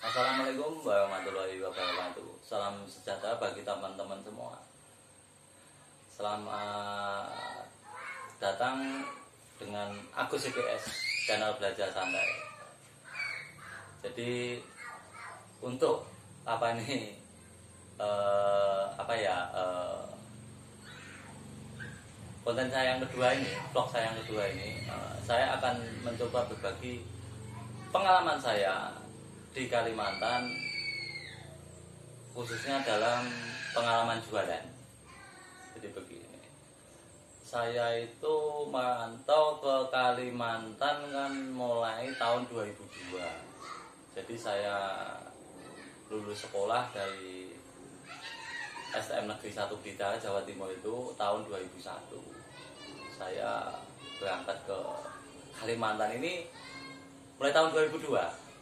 Assalamualaikum warahmatullahi wabarakatuh. Salam sejahtera bagi teman-teman semua. Selamat datang dengan Agus IPS, channel belajar santai. Jadi untuk apa nih? Konten saya yang kedua ini, vlog saya yang kedua ini, saya akan mencoba berbagi pengalaman saya di Kalimantan, khususnya dalam pengalaman jualan. Jadi begini, saya itu merantau ke Kalimantan kan mulai tahun 2002. Jadi saya lulus sekolah dari STM Negeri 1 Blitar, Jawa Timur itu tahun 2001. Saya berangkat ke Kalimantan ini mulai tahun 2002.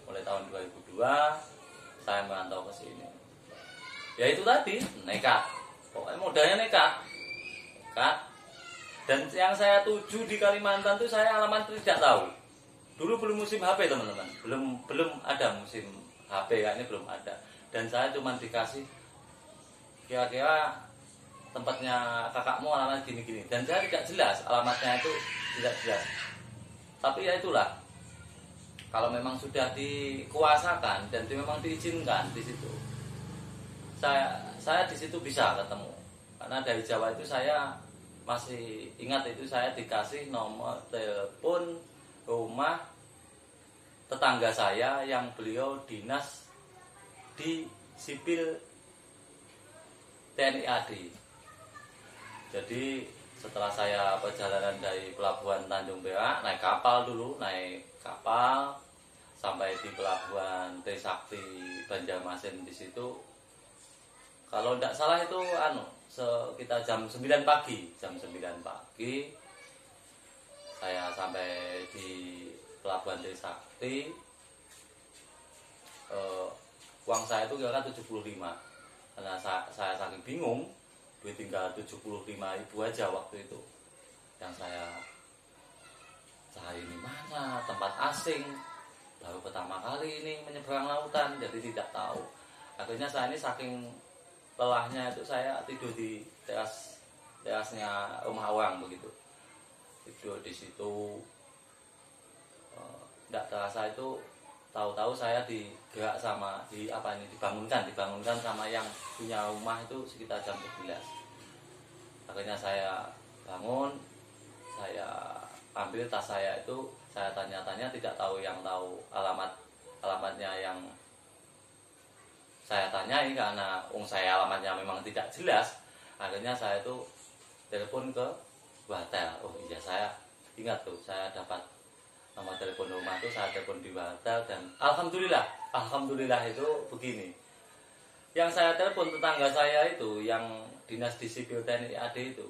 Mulai tahun 2002 saya merantau ke sini. Ya itu tadi, nekat. Pokoknya modalnya nekat. Dan yang saya tuju di Kalimantan itu saya alamat tidak tahu. Dulu belum musim HP, teman-teman. Belum ada musim HP, kayaknya belum ada. Dan saya cuma dikasih kira-kira tempatnya kakakmu alamat gini-gini, dan saya tidak jelas alamatnya, itu tidak jelas. Tapi ya itulah, kalau memang sudah dikuasakan dan memang diizinkan di situ, saya di situ bisa ketemu. Karena dari Jawa itu saya masih ingat, itu saya dikasih nomor telepon rumah tetangga saya yang beliau dinas di sipil TNI AD. Jadi setelah saya perjalanan dari pelabuhan Tanjung Perak, naik kapal sampai di pelabuhan Trisakti Banjarmasin. Di situ kalau tidak salah itu sekitar jam 9 pagi. Jam 9 pagi saya sampai di pelabuhan Trisakti. Uang saya itu kira-kira 75. Karena saya saking bingung, duit tinggal 75.000 aja waktu itu. Yang saya cari di mana, tempat asing, baru pertama kali ini menyeberang lautan, jadi tidak tahu. Akhirnya saya ini saking lelahnya itu saya tidur di terasnya rumah orang begitu. Tidur di situ, tidak terasa itu. Tahu-tahu saya digerak sama dibangunkan sama yang punya rumah itu sekitar jam 11. Akhirnya saya bangun, saya ambil tas saya itu, saya tanya-tanya, tidak tahu yang tahu alamatnya yang saya tanyai, karena saya alamatnya memang tidak jelas. Akhirnya saya itu telepon ke hotel. Oh iya, saya ingat tuh, saya dapat nomor telepon rumah itu, saya telepon di hotel, dan alhamdulillah itu begini. Yang saya telepon tetangga saya itu yang dinas di sipil TNI AD itu,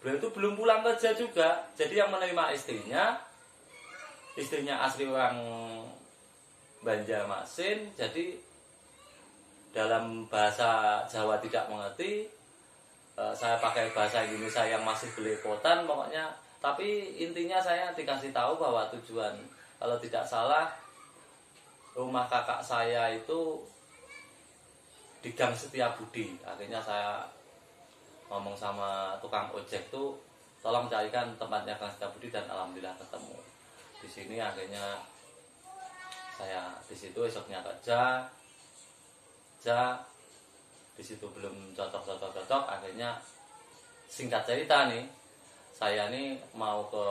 beliau itu belum pulang kerja juga. Jadi yang menerima istrinya asli orang Banjarmasin. Jadi dalam bahasa Jawa tidak mengerti, saya pakai bahasa Indonesia yang masih belepotan pokoknya. Tapi intinya saya dikasih tahu bahwa tujuan, kalau tidak salah, rumah kakak saya itu di Gang Setiabudi. Akhirnya saya ngomong sama tukang ojek tuh, tolong carikan tempatnya Gang Setiabudi, dan alhamdulillah ketemu. Di sini akhirnya saya di situ esoknya kerja. Di situ belum cocok. Akhirnya singkat cerita nih, saya nih mau ke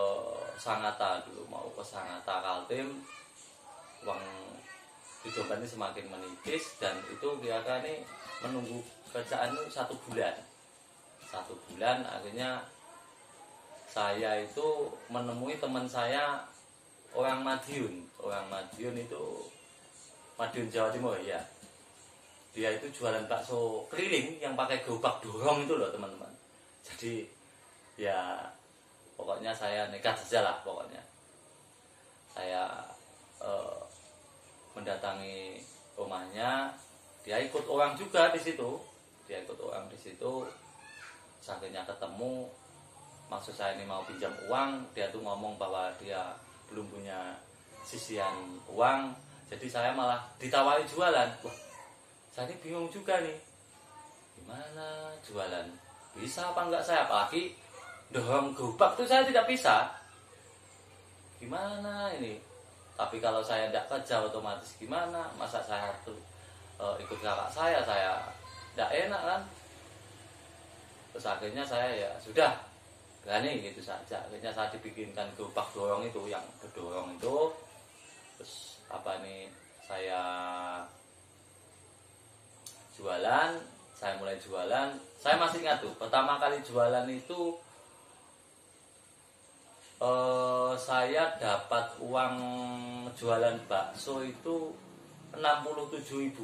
Sangatta Kaltim. Uang di dompet ini semakin menipis, dan itu kira-kira nih menunggu kerjaan itu 1 bulan. 1 bulan akhirnya saya itu menemui teman saya orang Madiun itu, Madiun Jawa Timur ya. Dia itu jualan bakso keliling yang pakai gerobak dorong itu loh, teman-teman. Jadi ya pokoknya saya nekat saja lah. Pokoknya saya mendatangi rumahnya. Dia ikut orang juga di situ. Akhirnya ketemu. Maksud saya ini mau pinjam uang. Dia tuh ngomong bahwa dia belum punya sisian uang. Jadi saya malah ditawari jualan. Wah, saya ini bingung juga nih, gimana jualan, bisa apa enggak saya, apalagi dorong gerobak itu saya tidak bisa, gimana ini. Tapi kalau saya tidak kerja otomatis gimana, masa saya tuh ikut kakak saya tidak enak kan. Terus akhirnya saya ya sudah berani gitu saja. Akhirnya saya dibikinkan gerobak dorong itu, yang berdorong itu. Terus apa nih, saya jualan, saya mulai jualan. Saya masih ingat tuh, pertama kali jualan itu saya dapat uang jualan bakso itu 67.000.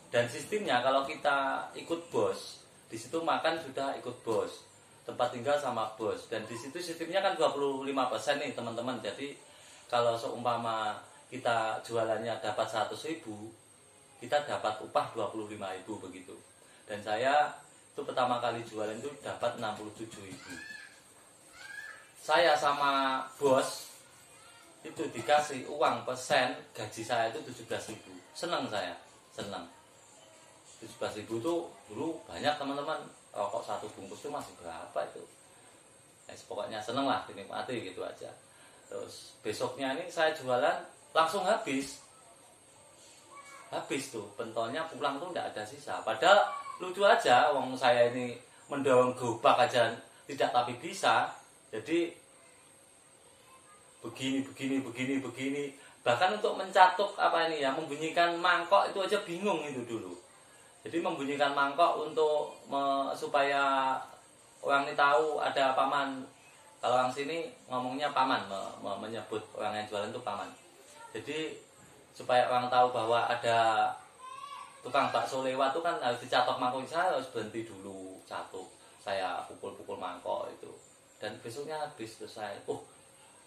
Dan sistemnya kalau kita ikut bos, di situ makan sudah ikut bos, tempat tinggal sama bos, dan di situ sistemnya kan 25% nih teman-teman. Jadi kalau seumpama kita jualannya dapat 100.000, kita dapat upah 25.000 begitu. Dan saya itu pertama kali jualan itu dapat 67.000. Saya sama bos itu dikasih uang persen gaji saya itu 17.000. Senang saya, senang. 17.000 itu dulu banyak teman-teman. Rokok satu bungkus itu masih berapa itu? Pokoknya seneng lah, dinikmati gitu aja. Terus besoknya ini saya jualan langsung habis tuh, pentolnya pulang tuh tidak ada sisa. Padahal lucu aja, wong saya ini mendorong gerobak aja tidak tapi bisa. Jadi begini. Bahkan untuk mencatuk apa ini ya, membunyikan mangkok itu aja bingung itu dulu. Jadi membunyikan mangkok untuk supaya orang ini tahu ada paman. Kalau orang sini ngomongnya paman, menyebut orang yang jualan itu paman. Jadi supaya orang tahu bahwa ada tukang bakso lewat tuh kan harus dicatok mangkok. Saya harus berhenti dulu catuk, saya pukul mangkok itu. Dan besoknya habis. Terus saya,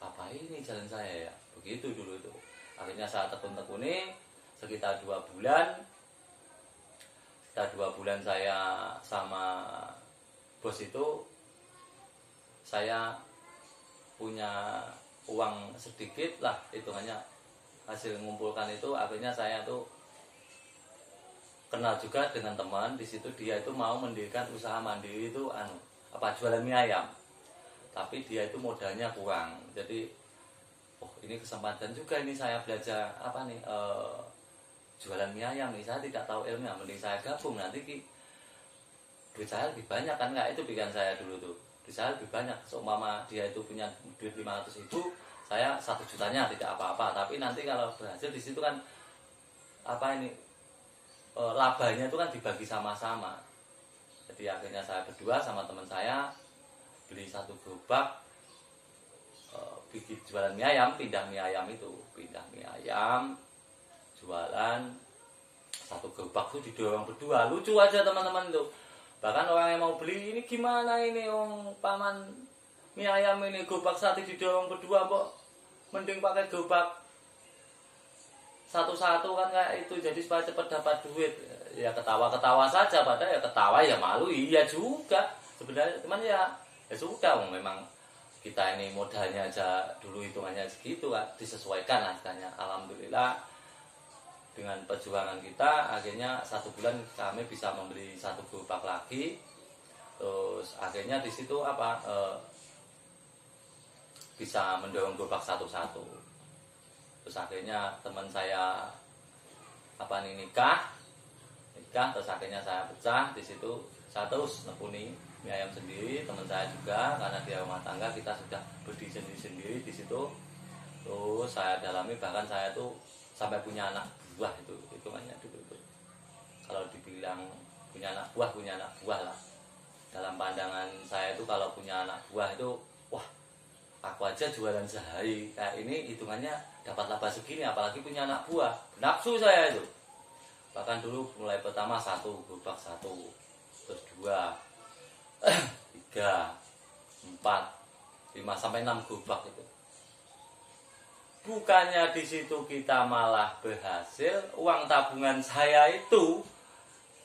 apa ini jalan saya ya, begitu dulu itu. Akhirnya saya tekuni sekitar 2 bulan. Setelah 2 bulan saya sama bos itu, saya punya uang sedikit lah, hitungannya hasil mengumpulkan itu. Akhirnya saya tuh kenal juga dengan teman di situ. Dia itu mau mendirikan usaha mandiri itu jualan mie ayam. Tapi dia itu modalnya kurang. Jadi ini kesempatan juga ini saya belajar jualan mie ayam nih. Saya tidak tahu ilmunya, mending saya gabung, nanti duit saya lebih banyak kan. Nggak, itu pikiran saya dulu tuh, duit saya lebih banyak. Seumpama dia itu punya duit 500.000, saya 1 jutanya tidak apa-apa. Tapi nanti kalau berhasil di situ kan labanya itu kan dibagi sama-sama. Jadi akhirnya saya berdua sama teman saya beli 1 gerobak, bikin jualan mie ayam, pindah mie ayam, jualan 1 gerobak tuh didorong berdua. Lucu aja teman-teman tuh. Bahkan orang yang mau beli, ini gimana ini paman mie ayam ini gerobak 1 didorong berdua kok, mending pakai gerobak satu-satu kan kayak itu, jadi supaya cepat dapat duit. Ya ketawa-ketawa saja, padahal ya ketawa ya malu, iya juga sebenarnya. Cuman ya sudah, memang kita ini modalnya aja dulu hitungannya segitu kan, disesuaikan lah istilahnya. Alhamdulillah dengan perjuangan kita, akhirnya 1 bulan kami bisa membeli 1 gerobak lagi. Terus akhirnya di situ bisa mendorong gerobak satu-satu. Terus akhirnya teman saya nikah. Terus akhirnya saya pecah di situ. Saya terus nekuni mie ayam sendiri, teman saya juga, karena dia rumah tangga, kita sudah berdiri sendiri di situ. Terus saya dalami, bahkan saya tuh sampai punya anak buah itu hitungannya dulu itu. Kalau dibilang punya anak buah lah. Dalam pandangan saya itu kalau punya anak buah itu, wah, aku aja jualan sehari kayak ini hitungannya dapat laba segini, apalagi punya anak buah. Nafsu saya itu. Bahkan dulu mulai pertama 1 gerobak 1, terus 2, 3, 4, 5 sampai 6 gerobak itu. Bukannya di situ kita malah berhasil, uang tabungan saya itu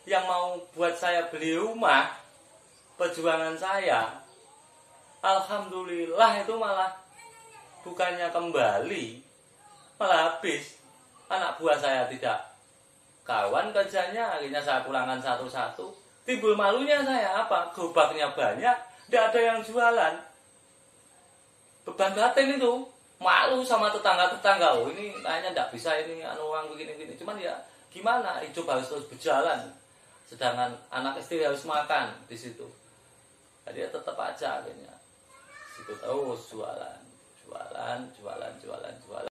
yang mau buat saya beli rumah, perjuangan saya, alhamdulillah itu malah bukannya kembali, malah habis. Anak buah saya tidak kawan kerjanya, akhirnya saya pulangkan satu-satu. Timbul malunya saya apa? Gerobaknya banyak, tidak ada yang jualan. Beban batin itu, malu sama tetangga-tetangga. Oh ini kayaknya tidak bisa ini orang begini-begini. Cuman ya gimana, hidup harus terus berjalan. Sedangkan anak istri harus makan di situ. Jadi ya tetap aja akhirnya. Situ terus jualan.